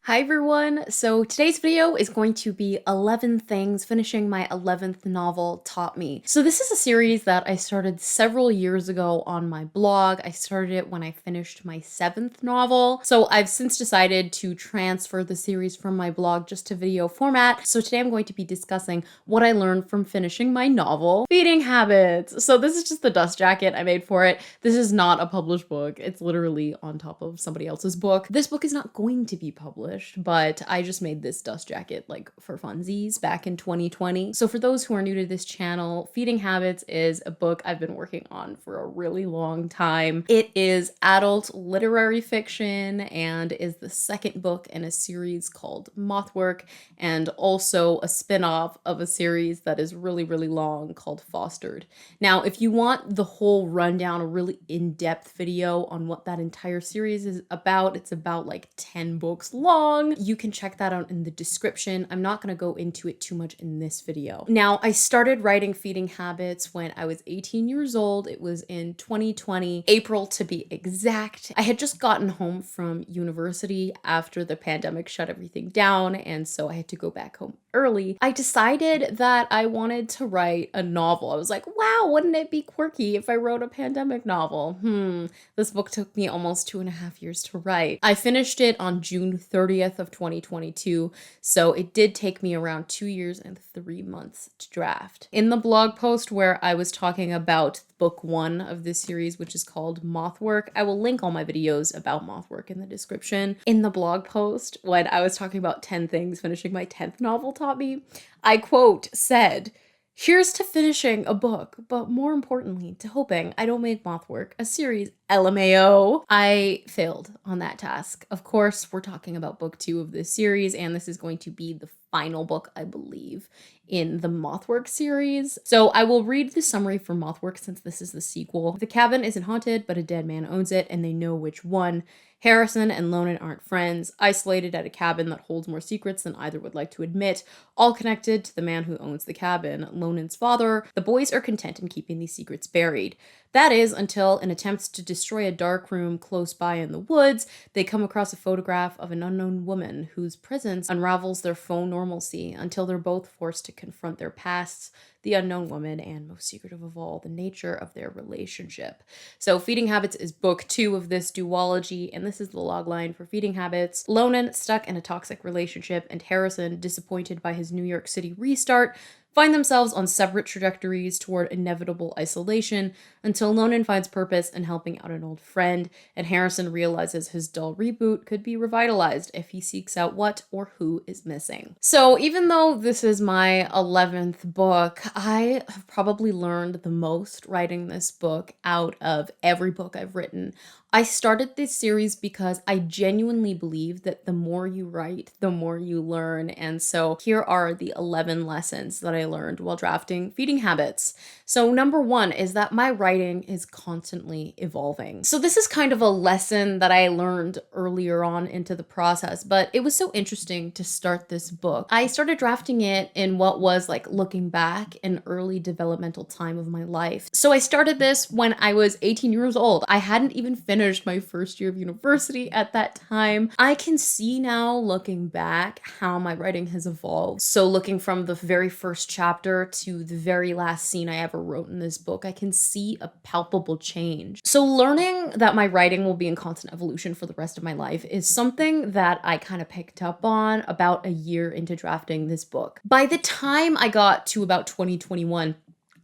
Hi everyone! So today's video is going to be 11 things finishing my 11th novel taught me. So this is a series that I started several years ago on my blog. I started it when I finished my 7th novel. So I've since decided to transfer the series from my blog just to video format. So today I'm going to be discussing what I learned from finishing my novel, Feeding Habits. So this is just the dust jacket I made for it. This is not a published book. It's literally on top of somebody else's book. This book is not going to be published, but I just made this dust jacket like for funsies back in 2020. So for those who are new to this channel, Feeding Habits is a book I've been working on for a really long time. It is adult literary fiction and is the second book in a series called Mothwork, and also a spin-off of a series that is really, really long called Fostered. Now, if you want the whole rundown, a really in-depth video on what that entire series is about, it's about like 10 books long. You can check that out in the description. I'm not going to go into it too much in this video. Now, I started writing Feeding Habits when I was 18 years old. It was in 2020, April to be exact. I had just gotten home from university after the pandemic shut everything down, and so I had to go back home early. I decided that I wanted to write a novel. I was like, wow, wouldn't it be quirky if I wrote a pandemic novel? This book took me almost 2.5 years to write. I finished it on June 30th of 2022, so it did take me around 2 years and 3 months to draft. In the blog post where I was talking about book 1 of this series, which is called Mothwork, I will link all my videos about Mothwork in the description. In the blog post, when I was talking about 10 things finishing my 10th novel taught me, I quote said, "Here's to finishing a book, but more importantly, to hoping I don't make Mothwork a series, LMAO." I failed on that task. Of course, we're talking about book 2 of this series, and this is going to be the final book, I believe, in the Mothwork series. So I will read the summary for Mothwork since this is the sequel. The cabin isn't haunted, but a dead man owns it, and they know which one. Harrison and Lonan aren't friends, isolated at a cabin that holds more secrets than either would like to admit, all connected to the man who owns the cabin, Lonan's father. The boys are content in keeping these secrets buried. That is, until, in attempts to destroy a dark room close by in the woods, they come across a photograph of an unknown woman whose presence unravels their faux normalcy until they're both forced to confront their pasts, the unknown woman, and most secretive of all, the nature of their relationship. So Feeding Habits is book 2 of this duology, and this is the logline for Feeding Habits. Lonan, stuck in a toxic relationship, and Harrison, disappointed by his New York City restart, find themselves on separate trajectories toward inevitable isolation until Lonan finds purpose in helping out an old friend, and Harrison realizes his dull reboot could be revitalized if he seeks out what or who is missing. So even though this is my 11th book, I have probably learned the most writing this book out of every book I've written. I started this series because I genuinely believe that the more you write, the more you learn. And so here are the 11 lessons that I learned while drafting Feeding Habits. So number 1 is that my writing is constantly evolving. So this is kind of a lesson that I learned earlier on into the process, but it was so interesting to start this book. I started drafting it in what was, like, looking back, an early developmental time of my life. So I started this when I was 18 years old. I hadn't even finished my first year of university at that time. I can see now, looking back, how my writing has evolved. So looking from the very first chapter to the very last scene I ever wrote in this book, I can see a palpable change. So learning that my writing will be in constant evolution for the rest of my life is something that I kind of picked up on about a year into drafting this book. By the time I got to about 2021,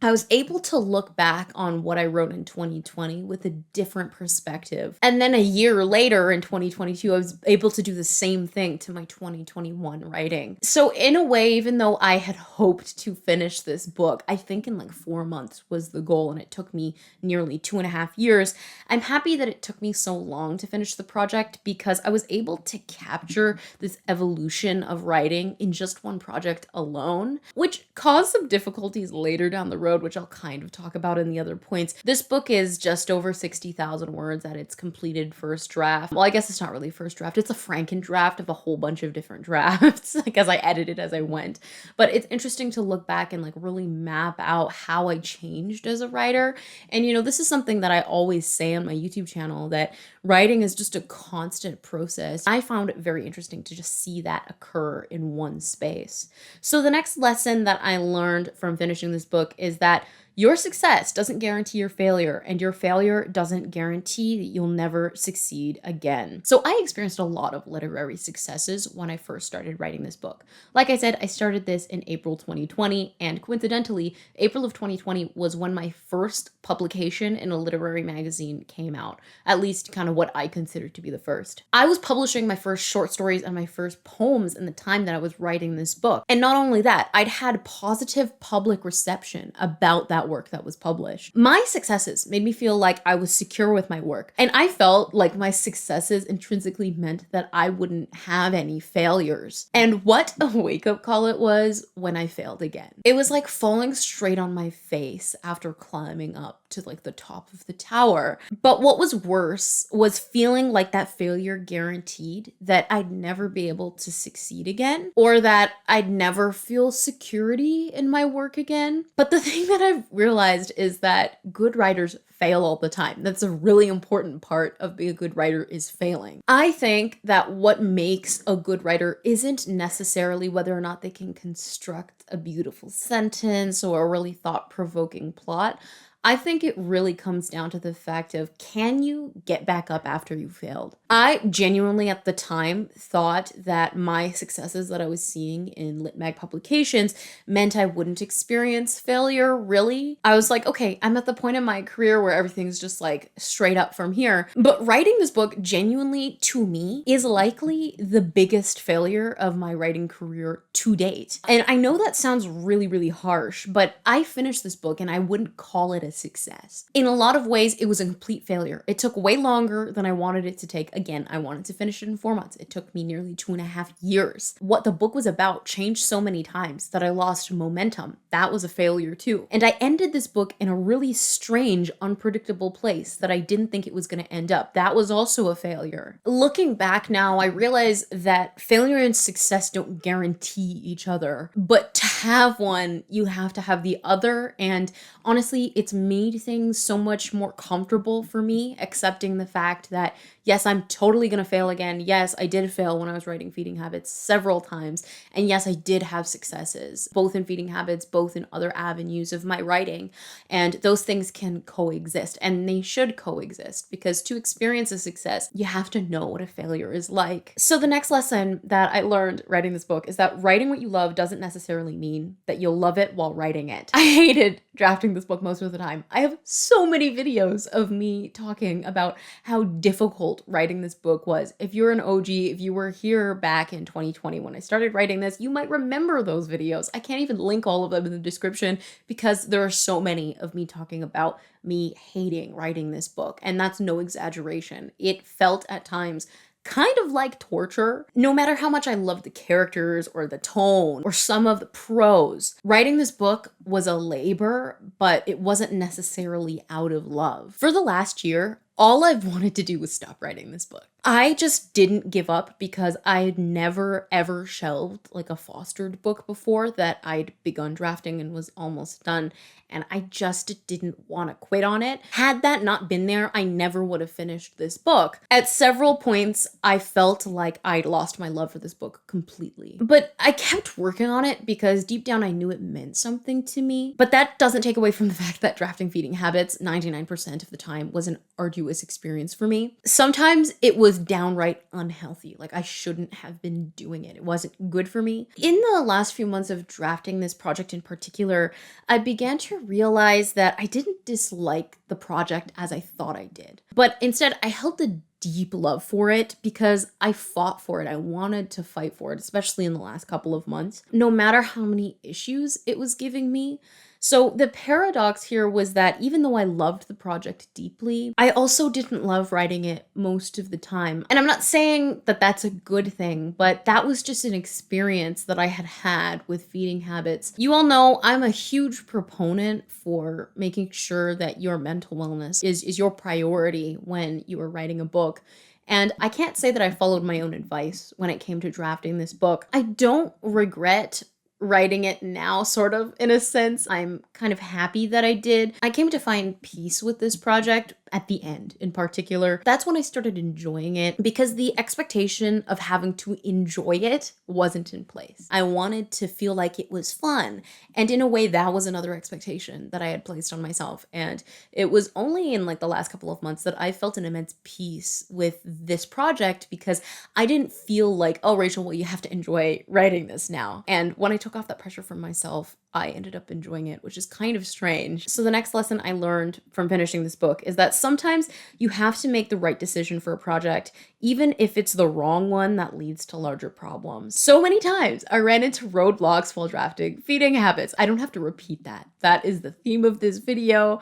I was able to look back on what I wrote in 2020 with a different perspective. And then a year later in 2022, I was able to do the same thing to my 2021 writing. So in a way, even though I had hoped to finish this book, I think in like 4 months was the goal, and it took me nearly 2.5 years. I'm happy that it took me so long to finish the project because I was able to capture this evolution of writing in just one project alone, which caused some difficulties later down the road road, which I'll kind of talk about in the other points. This book is just over 60,000 words at its completed first draft. Well, I guess it's not really first draft. It's a Franken draft of a whole bunch of different drafts because I edited as I went. But it's interesting to look back and like really map out how I changed as a writer. And this is something that I always say on my YouTube channel, that writing is just a constant process. I found it very interesting to just see that occur in one space. So the next lesson that I learned from finishing this book is that your success doesn't guarantee your failure, and your failure doesn't guarantee that you'll never succeed again. So I experienced a lot of literary successes when I first started writing this book. Like I said, I started this in April 2020, and coincidentally, April of 2020 was when my first publication in a literary magazine came out, at least kind of what I consider to be the first. I was publishing my first short stories and my first poems in the time that I was writing this book. And not only that, I'd had positive public reception about that work that was published. My successes made me feel like I was secure with my work, and I felt like my successes intrinsically meant that I wouldn't have any failures. And what a wake-up call it was when I failed again. It was like falling straight on my face after climbing up to like the top of the tower. But what was worse was feeling like that failure guaranteed that I'd never be able to succeed again, or that I'd never feel security in my work again. But the thing that I've realized is that good writers fail all the time. That's a really important part of being a good writer, is failing. I think that what makes a good writer isn't necessarily whether or not they can construct a beautiful sentence or a really thought-provoking plot. I think it really comes down to the fact of, can you get back up after you failed? I genuinely at the time thought that my successes that I was seeing in Lit Mag publications meant I wouldn't experience failure, really. I was like, okay, I'm at the point in my career where everything's just like straight up from here. But writing this book genuinely, to me, is likely the biggest failure of my writing career to date. And I know that sounds really, really harsh, but I finished this book and I wouldn't call it a success. In a lot of ways, it was a complete failure. It took way longer than I wanted it to take. Again, I wanted to finish it in 4 months. It took me nearly 2.5 years. What the book was about changed so many times that I lost momentum. That was a failure too. And I ended this book in a really strange, unpredictable place that I didn't think it was going to end up. That was also a failure. Looking back now, I realize that failure and success don't guarantee each other, but to have one, you have to have the other. And honestly, it's made things so much more comfortable for me, accepting the fact that, yes, I'm totally going to fail again. Yes, I did fail when I was writing Feeding Habits several times. And yes, I did have successes, both in Feeding Habits, both in other avenues of my writing. And those things can coexist, and they should coexist, because to experience a success, you have to know what a failure is like. So the next lesson that I learned writing this book is that writing what you love doesn't necessarily mean that you'll love it while writing it. I hated drafting this book most of the time. I have so many videos of me talking about how difficult writing this book was. If you're an OG, if you were here back in 2020 when I started writing this, you might remember those videos. I can't even link all of them in the description because there are so many of me talking about me hating writing this book. And that's no exaggeration. It felt at times kind of like torture. No matter how much I loved the characters or the tone or some of the prose, writing this book was a labor, but it wasn't necessarily out of love. For the last year, all I've wanted to do was stop writing this book. I just didn't give up because I had never ever shelved like a fostered book before that I'd begun drafting and was almost done, and I just didn't want to quit on it. Had that not been there, I never would have finished this book. At several points, I felt like I'd lost my love for this book completely. But I kept working on it because deep down I knew it meant something to me. But that doesn't take away from the fact that drafting Feeding Habits 99% of the time was an arduous experience for me. Sometimes it was downright unhealthy. Like, I shouldn't have been doing it. It wasn't good for me. In the last few months of drafting this project in particular, I began to realize that I didn't dislike the project as I thought I did. But instead, I held a deep love for it because I fought for it. I wanted to fight for it, especially in the last couple of months. No matter how many issues it was giving me, So the paradox here was that even though I loved the project deeply, I also didn't love writing it most of the time. And I'm not saying that that's a good thing, but that was just an experience that I had had with feeding habits. You all know I'm a huge proponent for making sure that your mental wellness is your priority when you are writing a book. And I can't say that I followed my own advice when it came to drafting this book. I don't regret writing it now, sort of, in a sense. I'm kind of happy that I did. I came to find peace with this project at the end in particular. That's when I started enjoying it because the expectation of having to enjoy it wasn't in place. I wanted to feel like it was fun. And in a way, that was another expectation that I had placed on myself. And it was only in like the last couple of months that I felt an immense peace with this project because I didn't feel like, oh, Rachel, well, you have to enjoy writing this now. And when I took off that pressure from myself, I ended up enjoying it, which is kind of strange. So the next lesson I learned from finishing this book is that sometimes you have to make the right decision for a project, even if it's the wrong one that leads to larger problems. So many times I ran into roadblocks while drafting feeding habits. I don't have to repeat that. That is the theme of this video.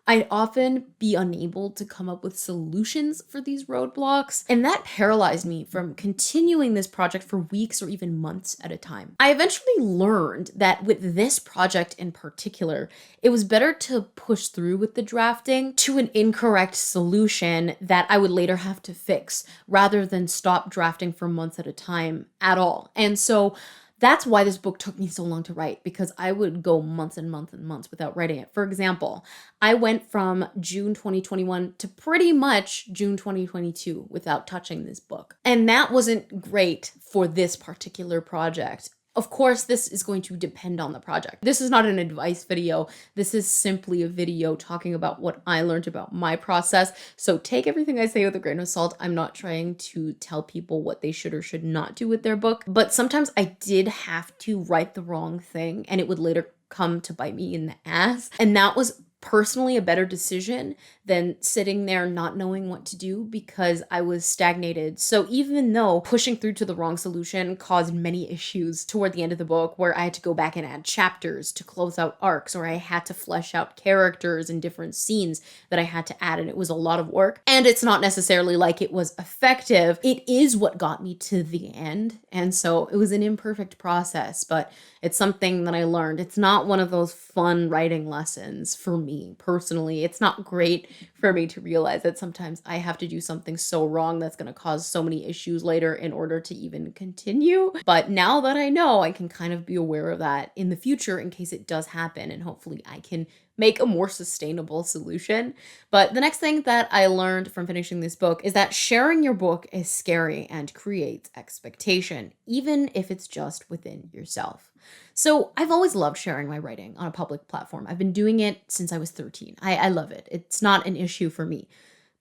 I'd often be unable to come up with solutions for these roadblocks, and that paralyzed me from continuing this project for weeks or even months at a time. I eventually learned that with this project in particular, it was better to push through with the drafting to an incorrect solution that I would later have to fix rather than stop drafting for months at a time at all. And so that's why this book took me so long to write, because I would go months and months and months without writing it. For example, I went from June 2021 to pretty much June 2022 without touching this book. And that wasn't great for this particular project. Of course, this is going to depend on the project. This is not an advice video. This is simply a video talking about what I learned about my process. So take everything I say with a grain of salt. I'm not trying to tell people what they should or should not do with their book, but sometimes I did have to write the wrong thing and it would later come to bite me in the ass. And that was personally a better decision than sitting there not knowing what to do because I was stagnated. So even though pushing through to the wrong solution caused many issues toward the end of the book where I had to go back and add chapters to close out arcs, or I had to flesh out characters and different scenes that I had to add, and it was a lot of work. And it's not necessarily like it was effective. It is what got me to the end. And so it was an imperfect process, but it's something that I learned. It's not one of those fun writing lessons for me personally. It's not great for me to realize that sometimes I have to do something so wrong that's going to cause so many issues later in order to even continue. But now that I know, I can kind of be aware of that in the future in case it does happen, and hopefully I can make a more sustainable solution. But the next thing that I learned from finishing this book is that sharing your book is scary and creates expectation, even if it's just within yourself. So I've always loved sharing my writing on a public platform. I've been doing it since I was 13. I love it. It's not an issue for me.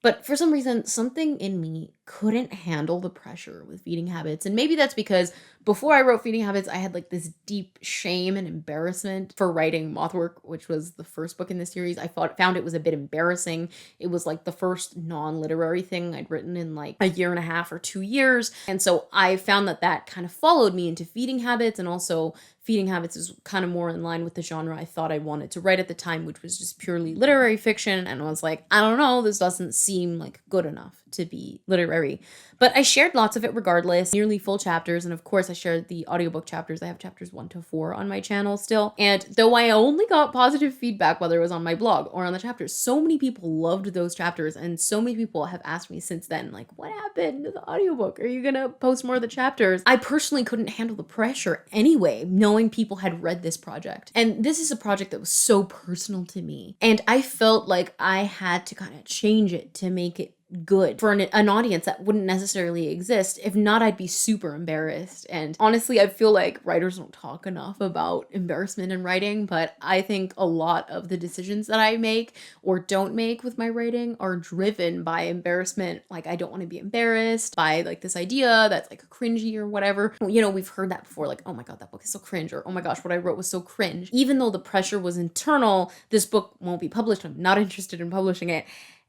But for some reason, something in me couldn't handle the pressure with feeding habits. And maybe that's because before I wrote feeding habits, I had like this deep shame and embarrassment for writing Mothwork, which was the first book in this series. I found it was a bit embarrassing. It was like the first non-literary thing I'd written in like a year and a half or 2 years. And so I found that that kind of followed me into feeding habits, and also feeding habits is kind of more in line with the genre I thought I wanted to write at the time, which was just purely literary fiction. And I was like, I don't know, this doesn't seem like good enough to be literary. But I shared lots of it regardless, nearly full chapters. And of course, I shared the audiobook chapters. I have chapters 1 to 4 on my channel still. And though I only got positive feedback, whether it was on my blog or on the chapters, so many people loved those chapters. And so many people have asked me since then, like, what happened to the audiobook? Are you gonna post more of the chapters? I personally couldn't handle the pressure anyway, knowing people had read this project. And this is a project that was so personal to me. And I felt like I had to kind of change it to make it good for an audience that wouldn't necessarily exist. If not, I'd be super embarrassed. And honestly, I feel like writers don't talk enough about embarrassment in writing, but I think a lot of the decisions that I make or don't make with my writing are driven by embarrassment. Like, I don't want to be embarrassed by like this idea that's like cringy or whatever. You know, we've heard that before, like, oh my God, that book is so cringe, or oh my gosh, what I wrote was so cringe. Even though the pressure was internal, this book won't be published. I'm not interested in publishing it.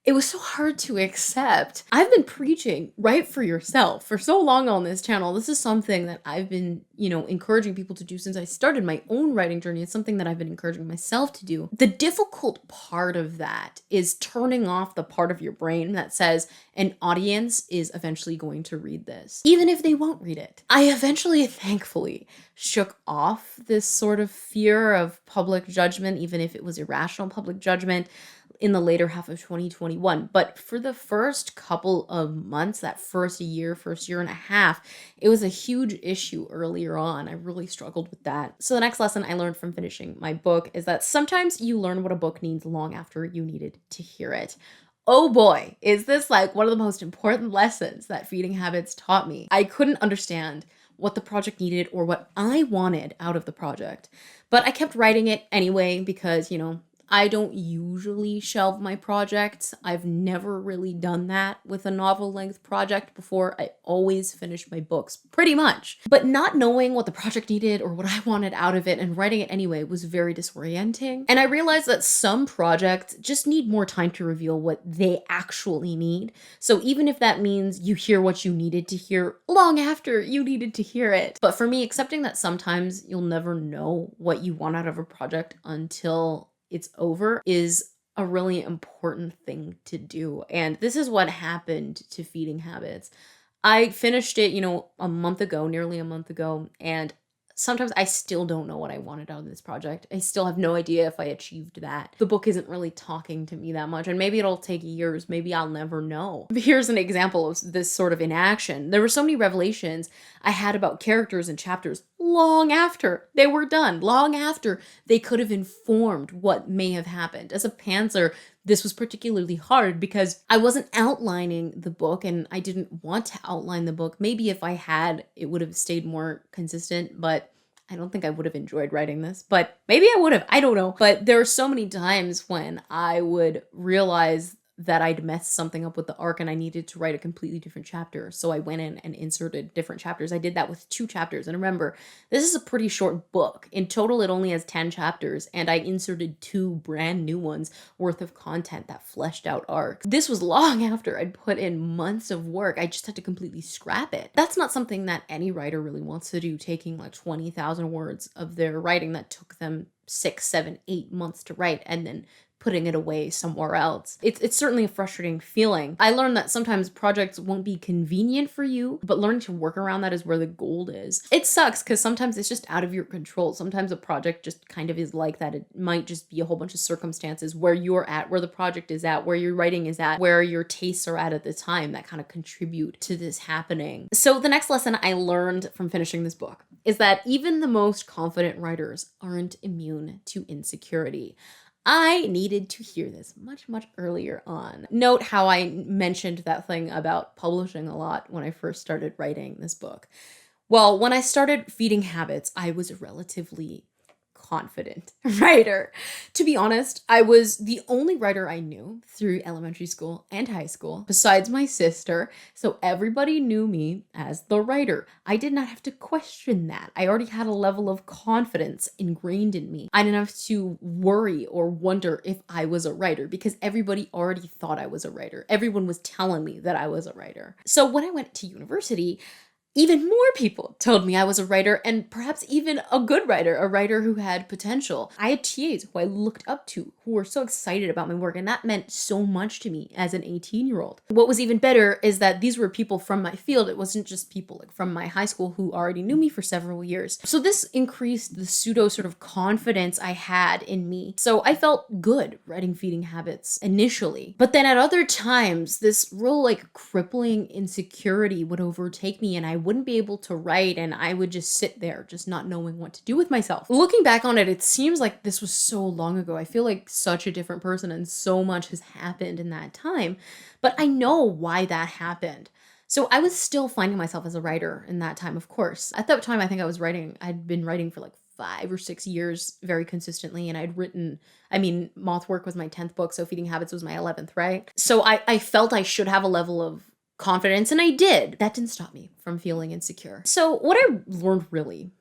It was so hard to accept. I've been preaching write for yourself for so long on this channel. This is something that I've been, encouraging people to do since I started my own writing journey. It's something that I've been encouraging myself to do. The difficult part of that is turning off the part of your brain that says an audience is eventually going to read this, even if they won't read it. I eventually, thankfully, shook off this sort of fear of public judgment, even if it was irrational public judgment, in the later half of 2021. But for the first couple of months, that first year and a half, it was a huge issue earlier on. I really struggled with that. So the next lesson I learned from finishing my book is that sometimes you learn what a book needs long after you needed to hear it. Oh boy, is this like one of the most important lessons that Feeding Habits taught me. I couldn't understand what the project needed or what I wanted out of the project, but I kept writing it anyway because, I don't usually shelve my projects. I've never really done that with a novel length project before. I always finish my books, pretty much. But not knowing what the project needed or what I wanted out of it and writing it anyway was very disorienting. And I realized that some projects just need more time to reveal what they actually need. So even if that means you hear what you needed to hear long after you needed to hear it. But for me, accepting that sometimes you'll never know what you want out of a project until it's over is a really important thing to do. And this is what happened to Feeding Habits. I finished it, nearly a month ago, and sometimes I still don't know what I wanted out of this project. I still have no idea if I achieved that. The book isn't really talking to me that much, and maybe it'll take years. Maybe I'll never know. Here's an example of this sort of inaction. There were so many revelations I had about characters and chapters long after they were done, long after they could have informed what may have happened. As a pantser, this was particularly hard because I wasn't outlining the book and I didn't want to outline the book. Maybe if I had, it would have stayed more consistent, but I don't think I would have enjoyed writing this, but maybe I would have. I don't know. But there are so many times when I would realize that I'd messed something up with the arc and I needed to write a completely different chapter. So I went in and inserted different chapters. I did that with 2 chapters. And remember, this is a pretty short book. In total, it only has 10 chapters, and I inserted 2 brand new ones worth of content that fleshed out arcs. This was long after I'd put in months of work. I just had to completely scrap it. That's not something that any writer really wants to do, taking like 20,000 words of their writing that took them 6, 7, 8 months to write and then putting it away somewhere else. It's certainly a frustrating feeling. I learned that sometimes projects won't be convenient for you, but learning to work around that is where the gold is. It sucks because sometimes it's just out of your control. Sometimes a project just kind of is like that. It might just be a whole bunch of circumstances where you're at, where the project is at, where your writing is at, where your tastes are at the time that kind of contribute to this happening. So the next lesson I learned from finishing this book is that even the most confident writers aren't immune to insecurity. I needed to hear this much, much earlier on. Note how I mentioned that thing about publishing a lot when I first started writing this book. Well, when I started Feeding Habits, I was a relatively confident writer. To be honest, I was the only writer I knew through elementary school and high school, besides my sister, so everybody knew me as the writer. I did not have to question that. I already had a level of confidence ingrained in me. I didn't have to worry or wonder if I was a writer because everybody already thought I was a writer. Everyone was telling me that I was a writer. So when I went to university, even more people told me I was a writer, and perhaps even a good writer, a writer who had potential. I had TAs who I looked up to who were so excited about my work, and that meant so much to me as an 18-year-old. What was even better is that these were people from my field. It wasn't just people like from my high school who already knew me for several years. So this increased the pseudo sort of confidence I had in me. So I felt good writing Feeding Habits initially. But then at other times, this real like crippling insecurity would overtake me and I wouldn't be able to write and I would just sit there just not knowing what to do with myself. Looking back on it, it seems like this was so long ago. I feel like such a different person and so much has happened in that time, but I know why that happened. So I was still finding myself as a writer in that time, of course. At that time, I think I'd been writing for like 5 or 6 years very consistently, and I'd written, Mothwork was my 10th book, so Feeding Habits was my 11th, right? So I felt I should have a level of confidence, and I did. That didn't stop me from feeling insecure. So what I learned really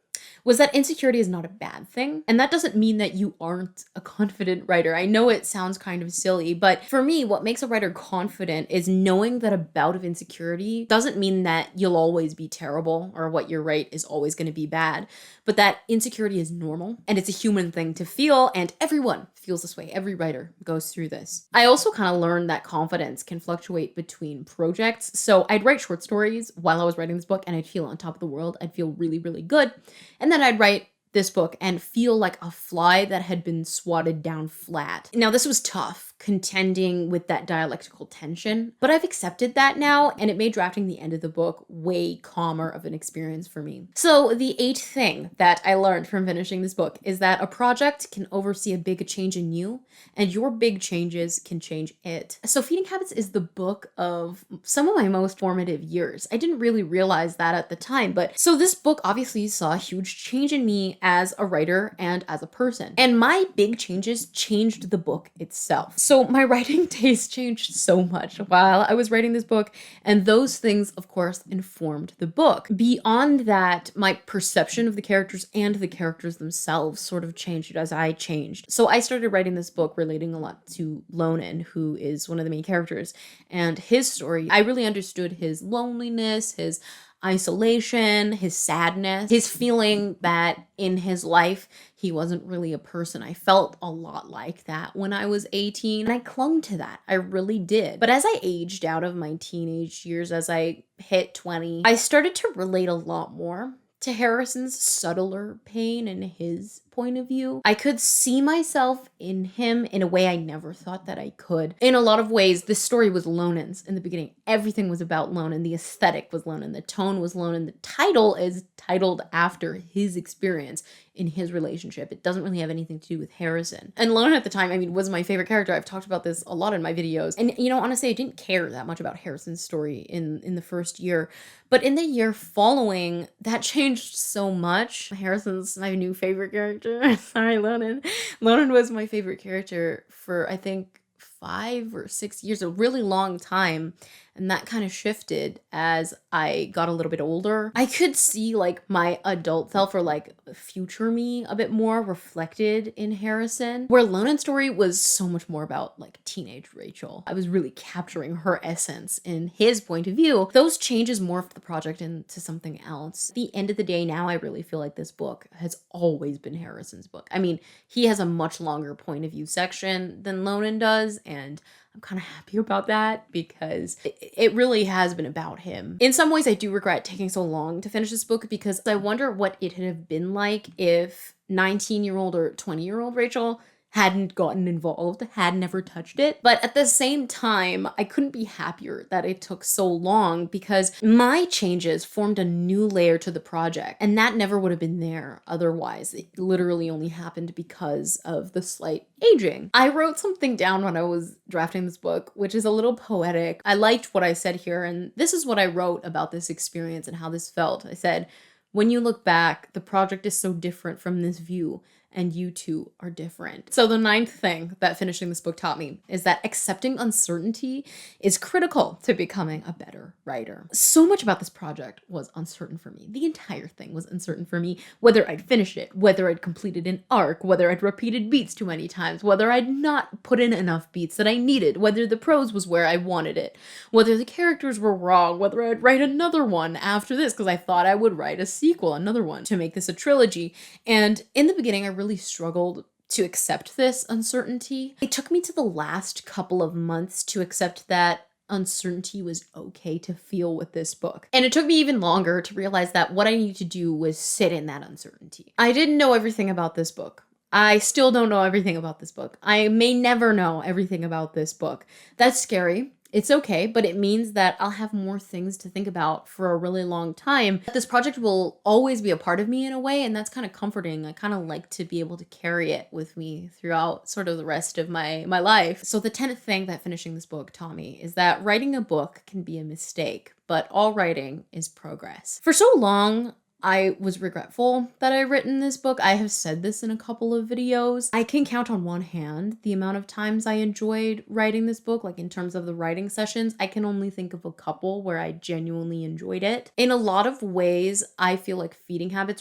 was that insecurity is not a bad thing. And that doesn't mean that you aren't a confident writer. I know it sounds kind of silly, but for me, what makes a writer confident is knowing that a bout of insecurity doesn't mean that you'll always be terrible or what you write is always going to be bad, but that insecurity is normal and it's a human thing to feel, and everyone feels this way. Every writer goes through this. I also kind of learned that confidence can fluctuate between projects. So I'd write short stories while I was writing this book and I'd feel on top of the world. I'd feel really, really good. And then I'd write this book and feel like a fly that had been swatted down flat. Now, this was tough, contending with that dialectical tension, but I've accepted that now, and it made drafting the end of the book way calmer of an experience for me. So the 8th thing that I learned from finishing this book is that a project can oversee a big change in you, and your big changes can change it. So Feeding Habits is the book of some of my most formative years. I didn't really realize that at the time, but so this book obviously saw a huge change in me as a writer and as a person. And my big changes changed the book itself. So my writing taste changed so much while I was writing this book, and those things, of course, informed the book. Beyond that, my perception of the characters and the characters themselves sort of changed as I changed. So I started writing this book relating a lot to Lonan, who is one of the main characters, and his story. I really understood his loneliness, his isolation, his sadness, his feeling that in his life he wasn't really a person. I felt a lot like that when I was 18, and I clung to that. I really did. But as I aged out of my teenage years, as I hit 20, I started to relate a lot more to Harrison's subtler pain and his point of view. I could see myself in him in a way I never thought that I could. In a lot of ways, this story was Lonan's in the beginning. Everything was about Lonan. The aesthetic was Lonan. The tone was Lonan. The title is titled after his experience in his relationship. It doesn't really have anything to do with Harrison. And Lonan at the time, I mean, was my favorite character. I've talked about this a lot in my videos. And, you know, honestly, I didn't care that much about Harrison's story in the first year. But in the year following, that changed so much. Harrison's my new favorite character. Sorry, Lonan. Lonan was my favorite character for, I think, 5 or 6 years, a really long time. And that kind of shifted as I got a little bit older. I could see like my adult self or like future me a bit more reflected in Harrison, where Lonan's story was so much more about like teenage Rachel. I was really capturing her essence in his point of view. Those changes morphed the project into something else. At the end of the day, now I really feel like this book has always been Harrison's book. I mean, he has a much longer point of view section than Lonan does, and I'm kind of happy about that because it really has been about him. In some ways, I do regret taking so long to finish this book because I wonder what it would have been like if 19-year-old or 20-year-old Rachel hadn't gotten involved, had never touched it. But at the same time, I couldn't be happier that it took so long because my changes formed a new layer to the project, and that never would have been there otherwise. It literally only happened because of the slight aging. I wrote something down when I was drafting this book, which is a little poetic. I liked what I said here, and this is what I wrote about this experience and how this felt. I said, "When you look back, the project is so different from this view, and you two are different." So the 9th thing that finishing this book taught me is that accepting uncertainty is critical to becoming a better writer. So much about this project was uncertain for me. The entire thing was uncertain for me, whether I'd finished it, whether I'd completed an arc, whether I'd repeated beats too many times, whether I'd not put in enough beats that I needed, whether the prose was where I wanted it, whether the characters were wrong, whether I'd write another one after this because I thought I would write a sequel, another one, to make this a trilogy. And in the beginning, I really struggled to accept this uncertainty. It took me to the last couple of months to accept that uncertainty was okay to feel with this book. And it took me even longer to realize that what I needed to do was sit in that uncertainty. I didn't know everything about this book. I still don't know everything about this book. I may never know everything about this book. That's scary. It's okay, but it means that I'll have more things to think about for a really long time. This project will always be a part of me in a way, and that's kind of comforting. I kind of like to be able to carry it with me throughout sort of the rest of my life. So the 10th thing that finishing this book taught me is that writing a book can be a mistake, but all writing is progress. For so long, I was regretful that I written this book. I have said this in a couple of videos. I can count on one hand the amount of times I enjoyed writing this book, like in terms of the writing sessions. I can only think of a couple where I genuinely enjoyed it. In a lot of ways, I feel like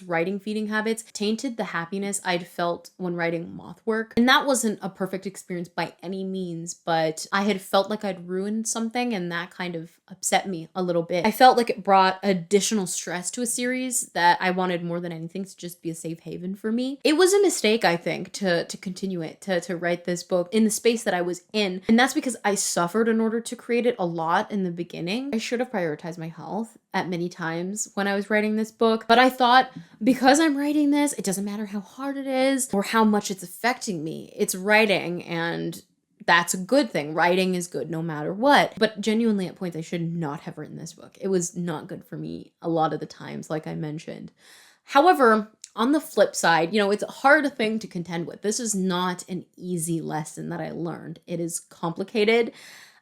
writing Feeding Habits, tainted the happiness I'd felt when writing Mothwork. And that wasn't a perfect experience by any means, but I had felt like I'd ruined something, and that kind of upset me a little bit. I felt like it brought additional stress to a series that I wanted more than anything to just be a safe haven for me. It was a mistake, I think, to continue it, to write this book in the space that I was in. And that's because I suffered in order to create it a lot in the beginning. I should have prioritized my health at many times when I was writing this book. But I thought, because I'm writing this, it doesn't matter how hard it is or how much it's affecting me. It's writing, and that's a good thing. Writing is good no matter what. But genuinely, at points, I should not have written this book. It was not good for me a lot of the times, like I mentioned. However, on the flip side, it's a hard thing to contend with. This is not an easy lesson that I learned. It is complicated.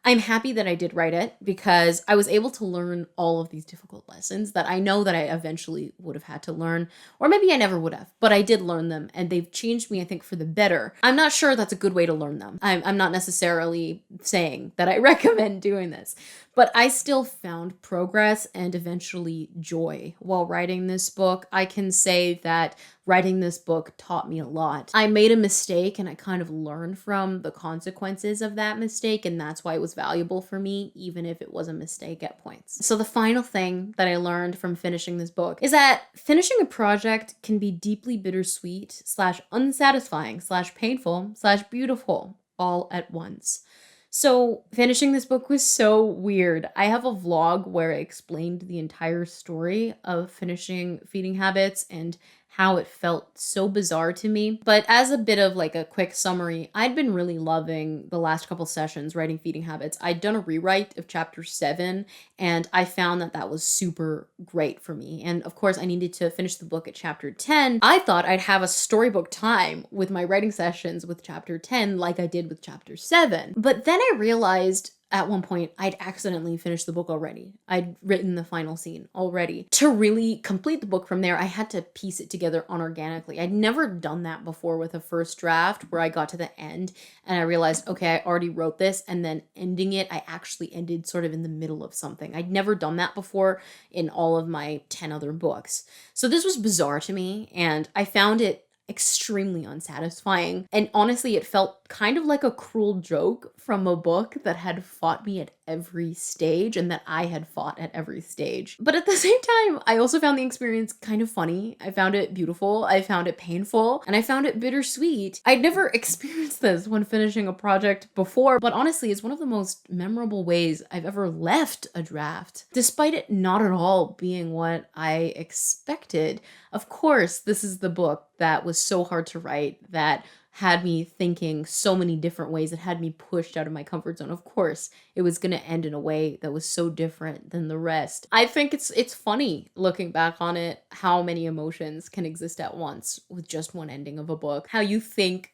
I'm happy that I did write it because I was able to learn all of these difficult lessons that I know that I eventually would have had to learn, or maybe I never would have, but I did learn them, and they've changed me, I think, for the better. I'm not sure that's a good way to learn them. I'm not necessarily saying that I recommend doing this, but I still found progress and eventually joy while writing this book. I can say that writing this book taught me a lot. I made a mistake, and I kind of learned from the consequences of that mistake, and that's why it was valuable for me, even if it was a mistake at points. So the final thing that I learned from finishing this book is that finishing a project can be deeply bittersweet / unsatisfying / painful / beautiful all at once. So finishing this book was so weird. I have a vlog where I explained the entire story of finishing Feeding Habits and how it felt so bizarre to me. But as a bit of like a quick summary, I'd been really loving the last couple sessions writing Feeding Habits. I'd done a rewrite of chapter 7, and I found that that was super great for me. And of course, I needed to finish the book at chapter 10. I thought I'd have a storybook time with my writing sessions with chapter 10 like I did with chapter 7. But then I realized at one point I'd accidentally finished the book already. I'd written the final scene already. To really complete the book from there, I had to piece it together unorganically. I'd never done that before with a first draft where I got to the end and I realized, okay, I already wrote this, and then ending it, I actually ended sort of in the middle of something. I'd never done that before in all of my 10 other books. So this was bizarre to me, and I found it extremely unsatisfying. And honestly, it felt kind of like a cruel joke from a book that had fought me at every stage and that I had fought at every stage. But at the same time, I also found the experience kind of funny. I found it beautiful. I found it painful, and I found it bittersweet. I'd never experienced this when finishing a project before, but honestly, it's one of the most memorable ways I've ever left a draft, despite it not at all being what I expected. Of course, this is the book that was so hard to write, that had me thinking so many different ways, that had me pushed out of my comfort zone. Of course, it was going to end in a way that was so different than the rest. I think it's funny looking back on it, how many emotions can exist at once with just one ending of a book. How you think,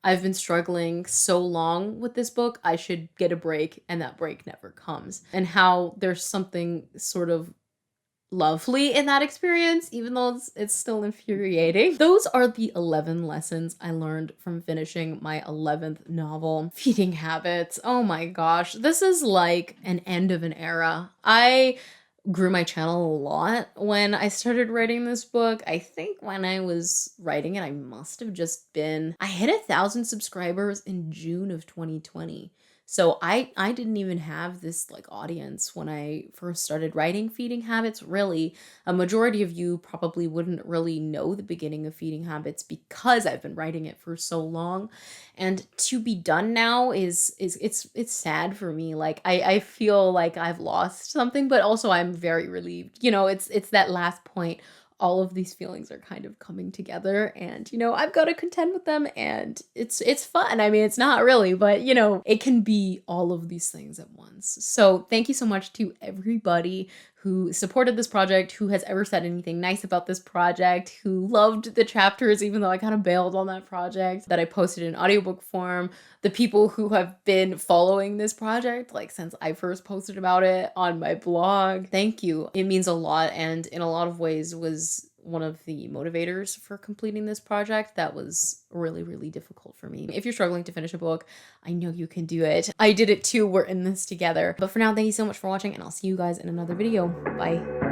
I've been struggling so long with this book, I should get a break, and that break never comes. And how there's something sort of lovely in that experience, even though it's still infuriating. Those are the 11 lessons I learned from finishing my 11th novel, Feeding Habits. Oh my gosh, this is like an end of an era. I grew my channel a lot when I started writing this book. I think when I was writing it, I must have just been, I hit 1,000 subscribers in June of 2020. So I didn't even have this like audience when I first started writing Feeding Habits. Really, a majority of you probably wouldn't really know the beginning of Feeding Habits because I've been writing it for so long. And to be done now is it's sad for me. Like I feel like I've lost something, but also I'm very relieved. It's that last point. All of these feelings are kind of coming together, and I've got to contend with them, and it's fun. I mean, it's not really, but it can be all of these things at once. So thank you so much to everybody who supported this project, who has ever said anything nice about this project, who loved the chapters, even though I kind of bailed on that project, that I posted in audiobook form, the people who have been following this project, like since I first posted about it on my blog. Thank you. It means a lot, and in a lot of ways was one of the motivators for completing this project that was really, really difficult for me. If you're struggling to finish a book, I know you can do it. I did it too. We're in this together. But for now, thank you so much for watching, and I'll see you guys in another video. Bye.